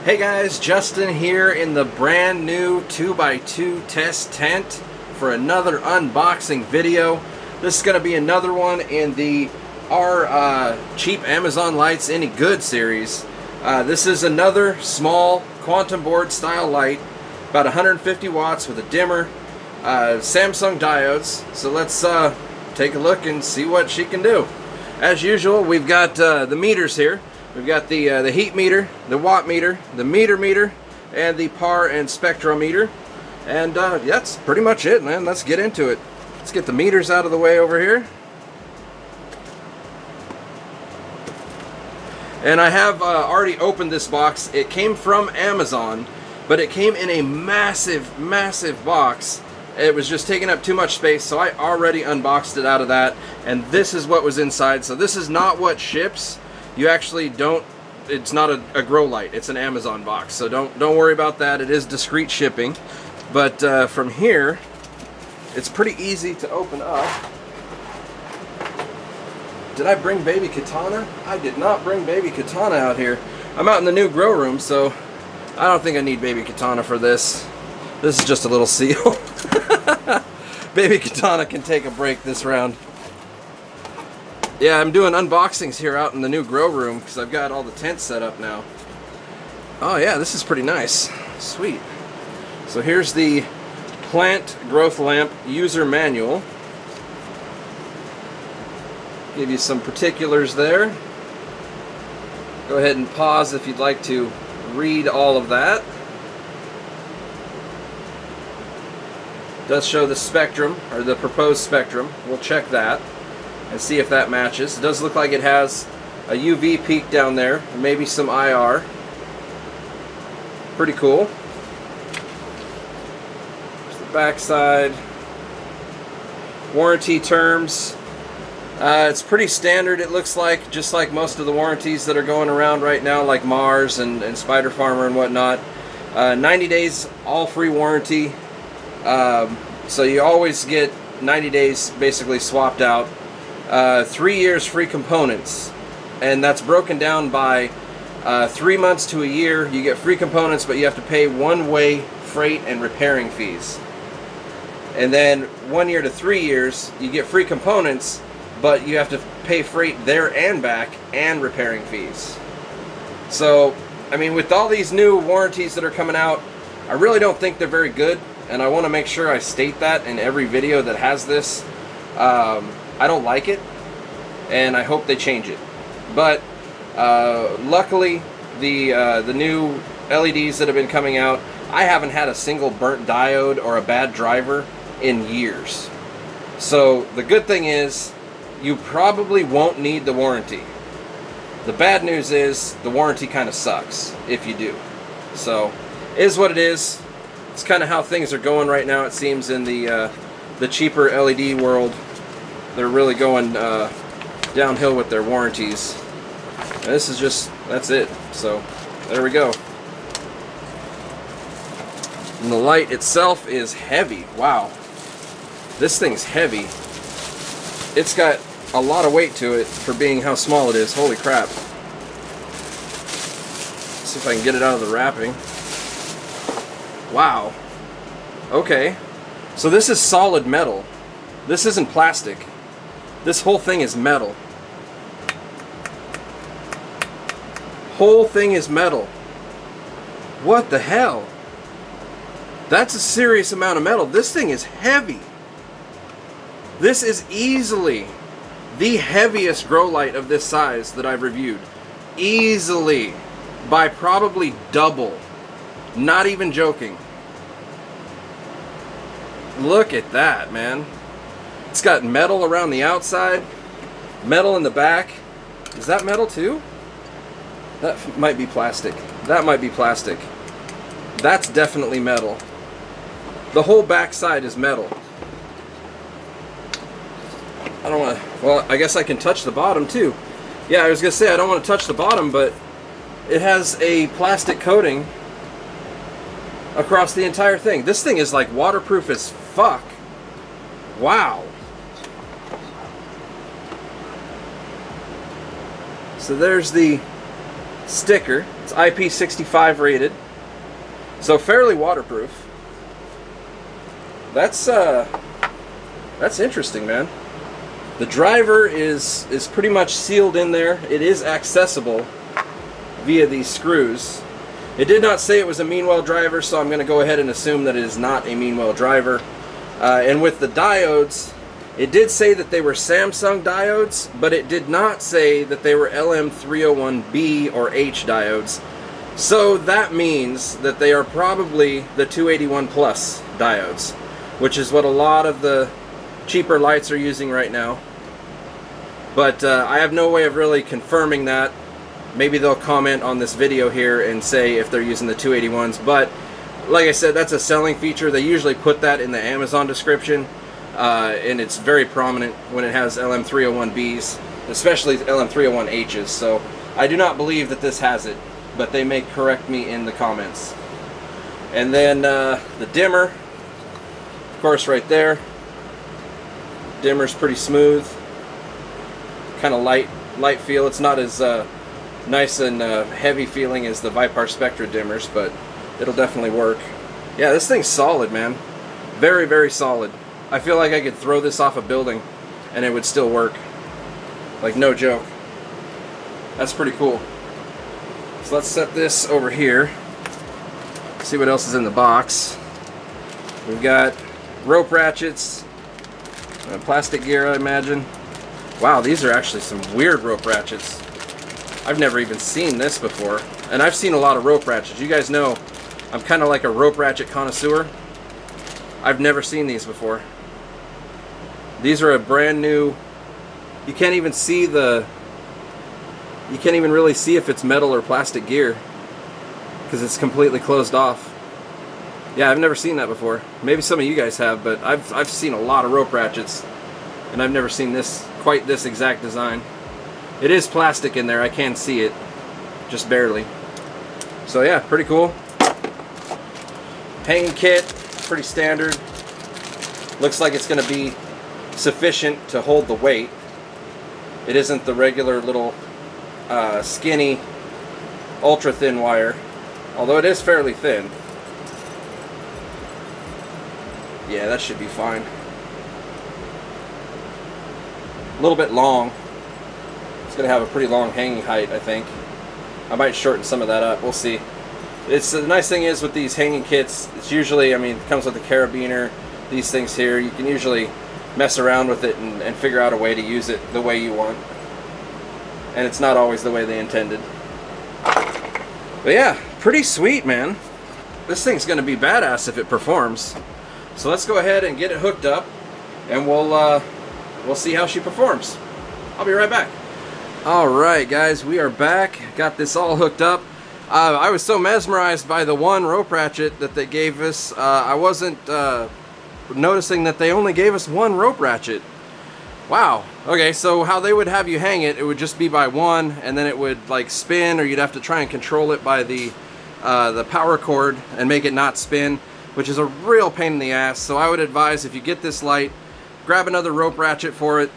Hey guys, Justin here in the brand new 2x2 test tent for another unboxing video. This is going to be another one in the our cheap Amazon Lights Any Good series. This is another small quantum board style light, about 150 watts with a dimmer, Samsung diodes. So let's take a look and see what she can do. As usual, we've got the meters here. We've got the heat meter, the watt meter, the meter, and the par and spectrometer. And that's pretty much it, man. Let's get into it. Let's get the meters out of the way over here. And I have already opened this box. It came from Amazon, but it came in a massive, massive box. It was just taking up too much space, so I already unboxed it out of that. And this is what was inside. So this is not what ships. You actually don't, it's not a grow light, it's an Amazon box, so don't worry about that. It is discreet shipping. But from here, it's pretty easy to open up. Did I bring baby Katana? I did not bring baby Katana out here. I'm out in the new grow room, so I don't think I need baby Katana for this. This is just a little seal. Baby Katana can take a break this round. Yeah, I'm doing unboxings here out in the new grow room because I've got all the tents set up now. Oh yeah, this is pretty nice. Sweet. So here's the plant growth lamp user manual. Give you some particulars there. Go ahead and pause if you'd like to read all of that. It does show the spectrum, or the proposed spectrum. We'll check that and see if that matches. It does look like it has a UV peak down there, and maybe some IR. Pretty cool. There's the back side. Warranty terms. It's pretty standard, it looks like, just like most of the warranties that are going around right now, like Mars and Spider Farmer and whatnot. 90 days all free warranty. So you always get 90 days basically swapped out. 3 years free components, and that's broken down by 3 months to a year. You get free components, but you have to pay one-way freight and repairing fees. And then 1 year to 3 years, you get free components, but you have to pay freight there and back and repairing fees. So, I mean, with all these new warranties that are coming out, I really don't think they're very good, and I want to make sure I state that in every video that has this. I don't like it, and I hope they change it. But luckily, the new LEDs that have been coming out, I haven't had a single burnt diode or a bad driver in years. So the good thing is, you probably won't need the warranty. The bad news is, the warranty kind of sucks if you do. So, it is what it is. It's kind of how things are going right now, it seems, in the cheaper LED world. They're really going downhill with their warranties. And this is just, that's it. So, there we go. And the light itself is heavy. Wow. This thing's heavy. It's got a lot of weight to it for being how small it is. Holy crap. Let's see if I can get it out of the wrapping. Wow. Okay. So this is solid metal. This isn't plastic. This whole thing is metal. Whole thing is metal. What the hell? That's a serious amount of metal. This thing is heavy. This is easily the heaviest grow light of this size that I've reviewed. Easily. By probably double. Not even joking. Look at that, man. It's got metal around the outside, metal in the back. Is that metal too? That might be plastic. That might be plastic. That's definitely metal. The whole back side is metal. I don't want to, well, I guess I can touch the bottom too. Yeah, I was going to say I don't want to touch the bottom, but it has a plastic coating across the entire thing. This thing is like waterproof as fuck. Wow. So there's the sticker. It's IP65 rated, so fairly waterproof. That's interesting, man. The driver is pretty much sealed in there. It is accessible via these screws. It did not say it was a Meanwell driver, so I'm going to go ahead and assume that it is not a Meanwell driver. And with the diodes, it did say that they were Samsung diodes, but it did not say that they were LM301B or H diodes. So that means that they are probably the 281 plus diodes, which is what a lot of the cheaper lights are using right now. But I have no way of really confirming that. Maybe they'll comment on this video here and say if they're using the 281s, but like I said, that's a selling feature. They usually put that in the Amazon description, and it's very prominent when it has LM301Bs, especially LM301Hs, so I do not believe that this has it, but they may correct me in the comments. And then the dimmer, of course, right there. Dimmer's pretty smooth, kind of light feel. It's not as nice and heavy feeling as the Vipar Spectra dimmers, but it'll definitely work. Yeah, this thing's solid, man. Very, very solid. I feel like I could throw this off a building and it would still work. Like, no joke. That's pretty cool. So let's set this over here. See what else is in the box. We've got rope ratchets, plastic gear, I imagine. Wow, these are actually some weird rope ratchets. I've never even seen this before. And I've seen a lot of rope ratchets. You guys know I'm kind of like a rope ratchet connoisseur. I've never seen these before. These are a brand new... You can't even see the... You can't even really see if it's metal or plastic gear, because it's completely closed off. Yeah, I've never seen that before. Maybe some of you guys have, but I've seen a lot of rope ratchets, and I've never seen this, quite this exact design. It is plastic in there, I can see it, just barely. So yeah, pretty cool. Hanging kit, pretty standard. Looks like it's going to be sufficient to hold the weight. It isn't the regular little skinny, ultra thin wire, although it is fairly thin. Yeah, that should be fine. A little bit long. It's going to have a pretty long hanging height, I think. I might shorten some of that up. We'll see. The nice thing is with these hanging kits, it's usually, I mean, it comes with a carabiner, these things here. You can usually mess around with it and figure out a way to use it the way you want. And it's not always the way they intended. But yeah, pretty sweet, man. This thing's going to be badass if it performs. So let's go ahead and get it hooked up, and we'll see how she performs. I'll be right back. Alright guys, we are back. Got this all hooked up. I was so mesmerized by the one rope ratchet that they gave us. I wasn't noticing that they only gave us one rope ratchet. Wow. Okay, so how they would have you hang it, it would just be by one, and then it would like spin, or you'd have to try and control it by the power cord and make it not spin, which is a real pain in the ass. So I would advise, if you get this light, grab another rope ratchet for it.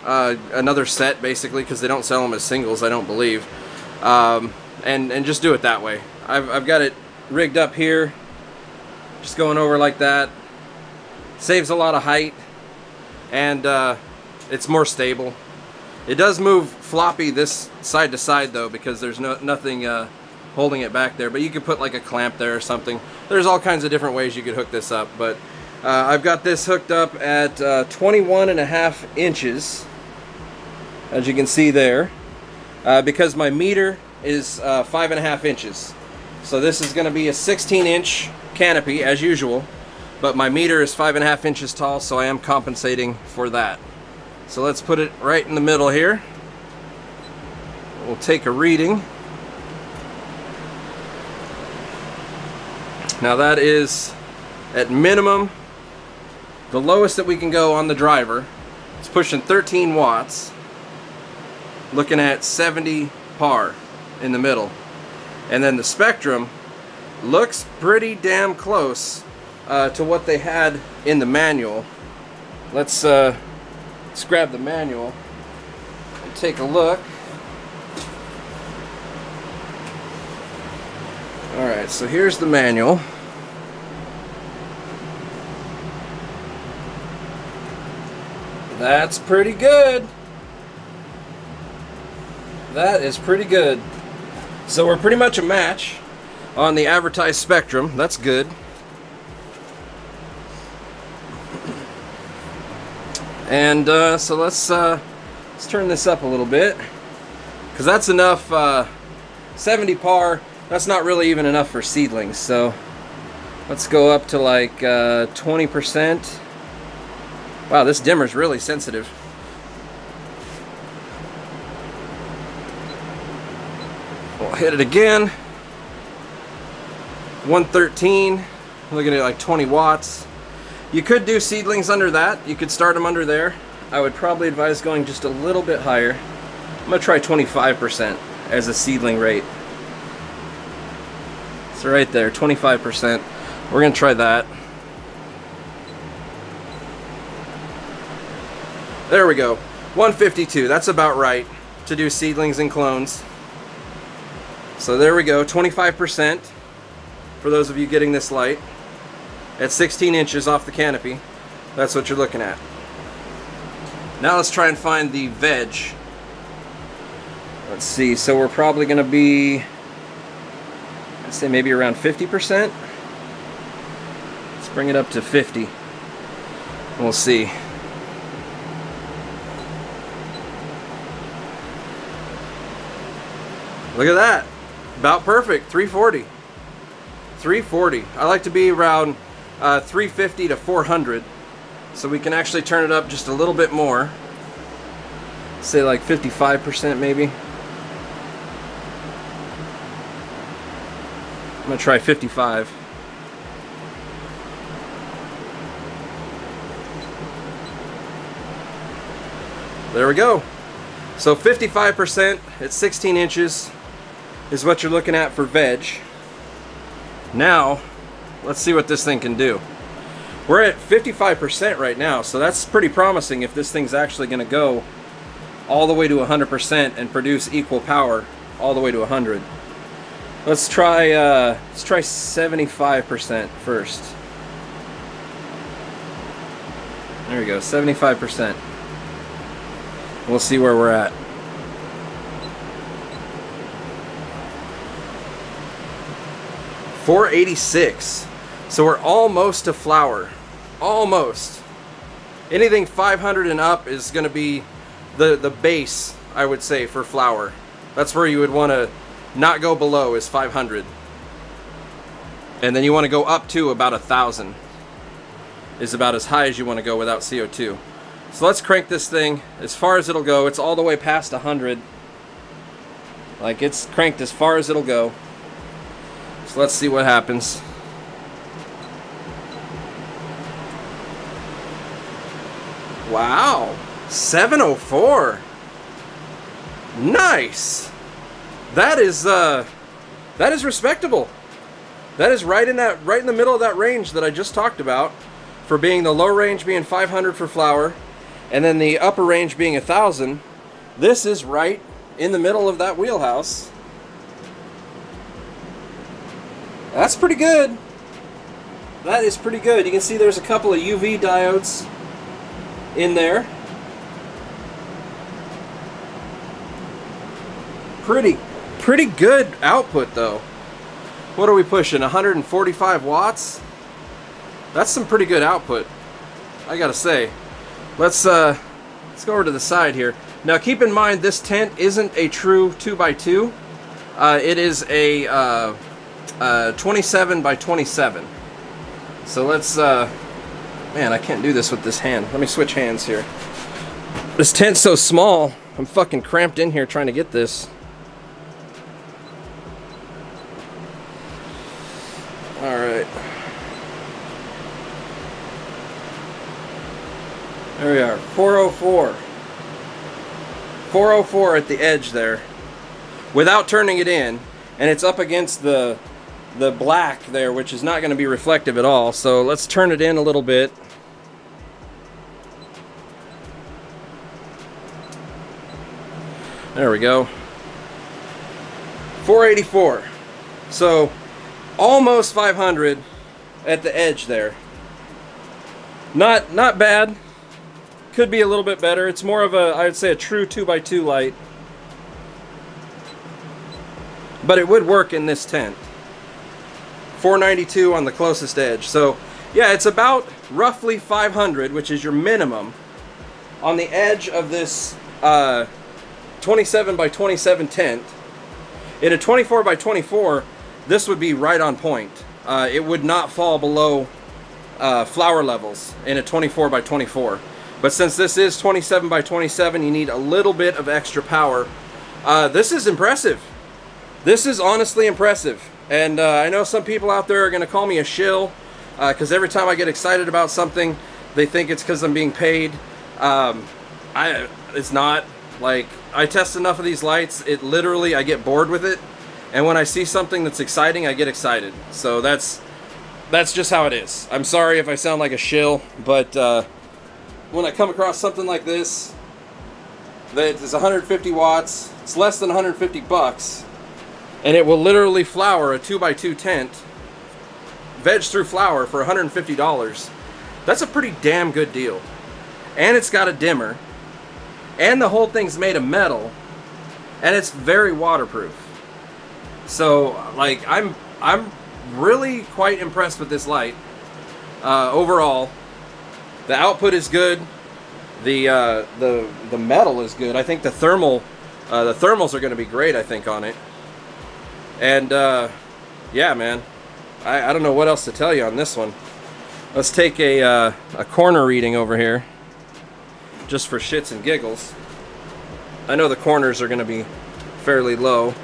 Another set, basically, because they don't sell them as singles, I don't believe, and just do it that way. I've got it rigged up here, just going over like that. Saves a lot of height, and it's more stable. It does move floppy this side to side though, because there's nothing holding it back there, but you could put like a clamp there or something. There's all kinds of different ways you could hook this up, but I've got this hooked up at 21.5 inches, as you can see there, because my meter is 5.5 inches. So this is going to be a 16-inch canopy as usual, but my meter is 5.5 inches tall, so I am compensating for that. So let's put it right in the middle here. We'll take a reading. Now that is at minimum the lowest that we can go on the driver. It's pushing 13 watts, looking at 70 par in the middle. And then the spectrum looks pretty damn close to what they had in the manual. Let's grab the manual and take a look. Alright, so here's the manual. That's pretty good. That is pretty good. So we're pretty much a match on the advertised spectrum. That's good. And so let's turn this up a little bit, because that's enough. 70 par, that's not really even enough for seedlings. So let's go up to like 20%. Wow, this dimmer's really sensitive. We'll hit it again. 113, looking at like 20 watts. You could do seedlings under that. You could start them under there. I would probably advise going just a little bit higher. I'm gonna try 25% as a seedling rate. So right there, 25%. We're gonna try that. There we go. 152, that's about right to do seedlings and clones. So there we go, 25% for those of you getting this light. At 16 inches off the canopy, that's what you're looking at. Now let's try and find the veg. Let's see, so we're probably going to be, I'd say maybe around 50%. Let's bring it up to 50. And we'll see. Look at that. About perfect. 340. 340. I like to be around 350 to 400, so we can actually turn it up just a little bit more. Say like 55% maybe. I'm gonna try 55. There we go. So 55% at 16 inches is what you're looking at for veg. Now let's see what this thing can do. We're at 55% right now, so that's pretty promising if this thing's actually going to go all the way to 100% and produce equal power all the way to 100. Let's try 75% first. There we go, 75%. We'll see where we're at. $486. So we're almost to flower. Almost. Anything 500 and up is going to be the base, I would say, for flower. That's where you would want to not go below, is 500. And then you want to go up to about 1,000. Is about as high as you want to go without CO2. So let's crank this thing as far as it'll go. It's all the way past 100. Like, it's cranked as far as it'll go. So let's see what happens. Wow, 704. Nice. That is respectable. That is right in the middle of that range that I just talked about, for being the low range being 500 for flower, and then the upper range being 1,000. This is right in the middle of that wheelhouse. That's pretty good. That is pretty good. You can see there's a couple of UV diodes in there. Pretty good output though. What are we pushing? 145 watts? That's some pretty good output, I gotta say. Let's go over to the side here. Now keep in mind, this tent isn't a true 2x2. It is a 27 by 27. So let's man, I can't do this with this hand. Let me switch hands here. This tent's so small, I'm fucking cramped in here trying to get this. Alright. There we are, 404. 404 at the edge there, without turning it in, and it's up against the black there, which is not going to be reflective at all. So let's turn it in a little bit. There we go. 484. So almost 500 at the edge there. Not bad. Could be a little bit better. It's more of a, I would say, a true 2x2 light. But it would work in this tent. 492 on the closest edge. So yeah, it's about roughly 500, which is your minimum, on the edge of this 27 by 27 tent. In a 24 by 24, this would be right on point. It would not fall below flower levels in a 24 by 24. But since this is 27 by 27, you need a little bit of extra power. This is impressive. This is honestly impressive. And I know some people out there are going to call me a shill, because every time I get excited about something, they think it's because I'm being paid. It's not. Like, I test enough of these lights, it literally, I get bored with it. And when I see something that's exciting, I get excited. So that's just how it is. I'm sorry if I sound like a shill, but when I come across something like this, that is 150 watts, it's less than 150 bucks, and it will literally flower a 2x2 tent, veg through flower for $150. That's a pretty damn good deal. And it's got a dimmer, and the whole thing's made of metal, and it's very waterproof. So, like, I'm really quite impressed with this light. Overall, the output is good. The metal is good. I think the thermals are going to be great, I think, on it. And yeah, man, I don't know what else to tell you on this one. Let's take a corner reading over here, just for shits and giggles. I know the corners are going to be fairly low.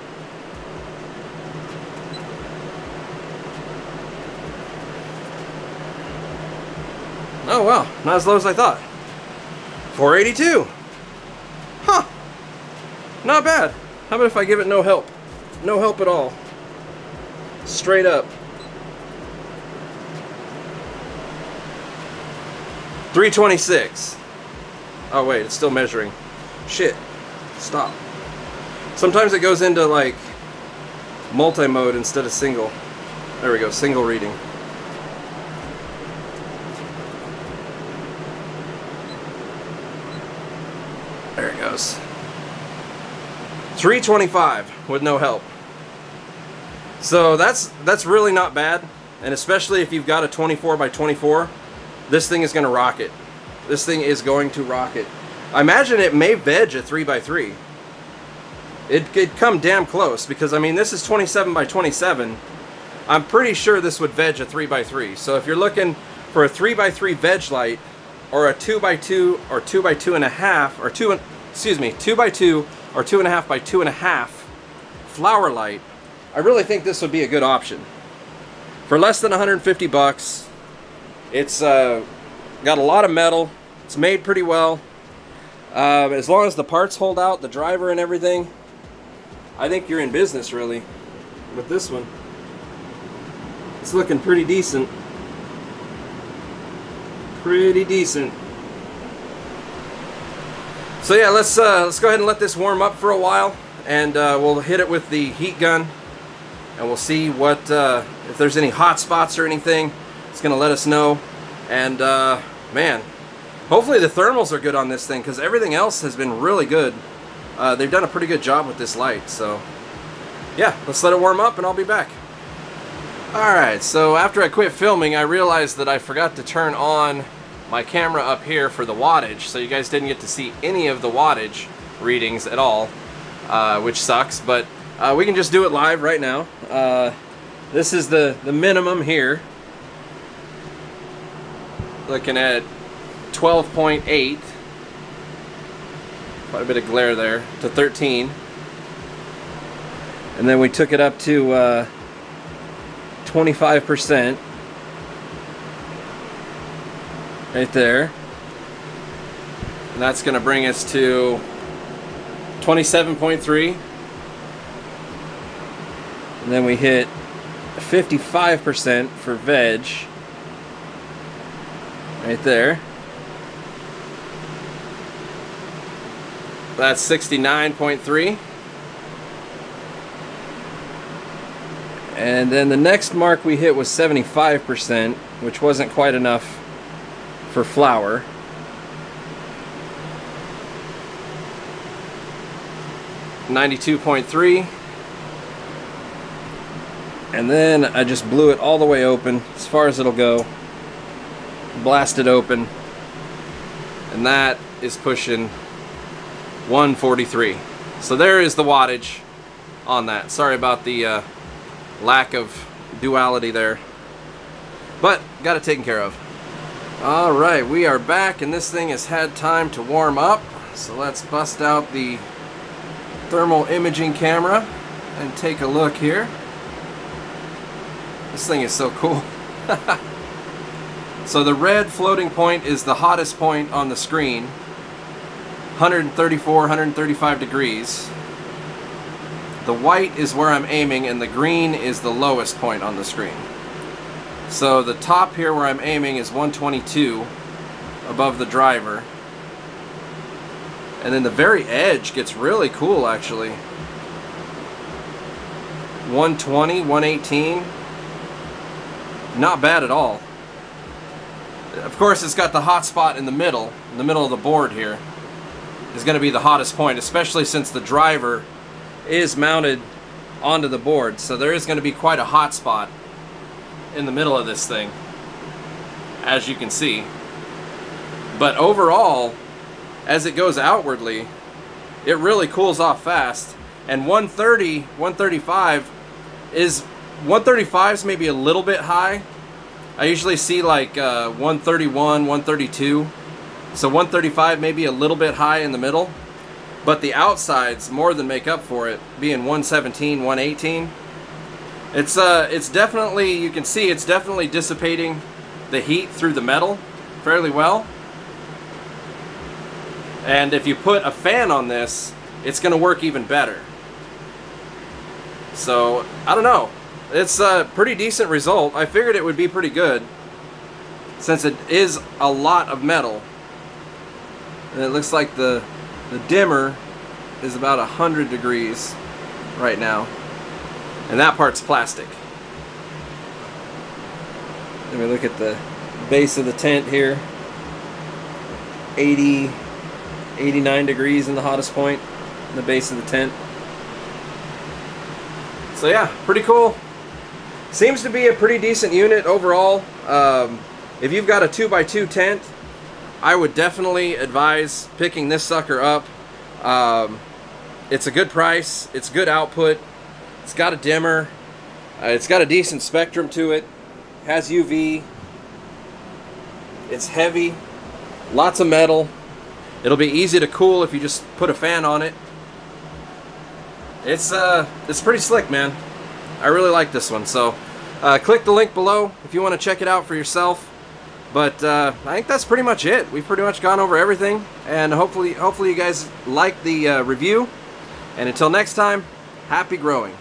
Oh wow, not as low as I thought. 482. Huh. Not bad. How about if I give it no help? No help at all. Straight up. 326. Oh wait, it's still measuring. Shit. Stop. Sometimes it goes into like multi-mode instead of single. There we go, single reading. There it goes. 325 with no help. So that's really not bad, and especially if you've got a 24 by 24, this thing is going to rock it. This thing is going to rock it. I imagine it may veg a 3x3. It could come damn close, because I mean, this is 27 by 27. I'm pretty sure this would veg a 3x3. So if you're looking for a 3x3 veg light, or a 2x2 or 2x2.5, or 2x2 or 2.5 by 2.5 flower light, I really think this would be a good option. For less than 150 bucks, it's got a lot of metal, it's made pretty well. As long as the parts hold out, the driver and everything, I think you're in business really with this one. It's looking pretty decent. Pretty decent. So yeah, let's go ahead and let this warm up for a while, and we'll hit it with the heat gun, and we'll see what if there's any hot spots or anything. It's gonna let us know. And man, hopefully the thermals are good on this thing, because everything else has been really good. They've done a pretty good job with this light. So yeah, let's let it warm up and I'll be back. Alright, so after I quit filming, I realized that I forgot to turn on my camera up here for the wattage, so you guys didn't get to see any of the wattage readings at all, which sucks, but we can just do it live right now. This is the minimum here, looking at 12.8, quite a bit of glare there, to 13, and then we took it up to 25% right there, and that's going to bring us to 27.3, and then we hit 55% for veg right there. That's 69.3. And then the next mark we hit was 75%, which wasn't quite enough for flower. .3, and then I just blew it all the way open as far as it'll go, blast it open, and that is pushing 143. So there is the wattage on that. Sorry about the lack of duality there, but got it taken care of. Alright, we are back and this thing has had time to warm up, so let's bust out the thermal imaging camera and take a look here. This thing is so cool. So the red floating point is the hottest point on the screen, 134, 135 degrees. The white is where I'm aiming and the green is the lowest point on the screen. So the top here where I'm aiming is 122 above the driver. And then the very edge gets really cool actually. 120, 118. Not bad at all. Of course it's got the hot spot in the middle of the board here. Is going to be the hottest point, especially since the driver is mounted onto the board. So there is going to be quite a hot spot in the middle of this thing, as you can see. But overall, as it goes outwardly, it really cools off fast. And 130, 135 is 135's maybe a little bit high. I usually see like 131, 132. So 135 maybe a little bit high in the middle. But the outsides more than make up for it, being 117, 118. It's definitely, you can see it's definitely dissipating the heat through the metal fairly well. And if you put a fan on this, it's going to work even better. So, I don't know. It's a pretty decent result. I figured it would be pretty good, since it is a lot of metal. And it looks like the dimmer is about 100 degrees right now. And that part's plastic. Let me look at the base of the tent here. 80, 89 degrees in the hottest point in the base of the tent. So yeah, pretty cool. Seems to be a pretty decent unit overall. If you've got a 2x2 tent, I would definitely advise picking this sucker up. It's a good price, it's good output, it's got a dimmer, it's got a decent spectrum to it, has UV, it's heavy, lots of metal. It'll be easy to cool if you just put a fan on it. It's pretty slick, man. I really like this one. So click the link below if you want to check it out for yourself. But I think that's pretty much it. We've pretty much gone over everything, and hopefully you guys like the review. And until next time, happy growing.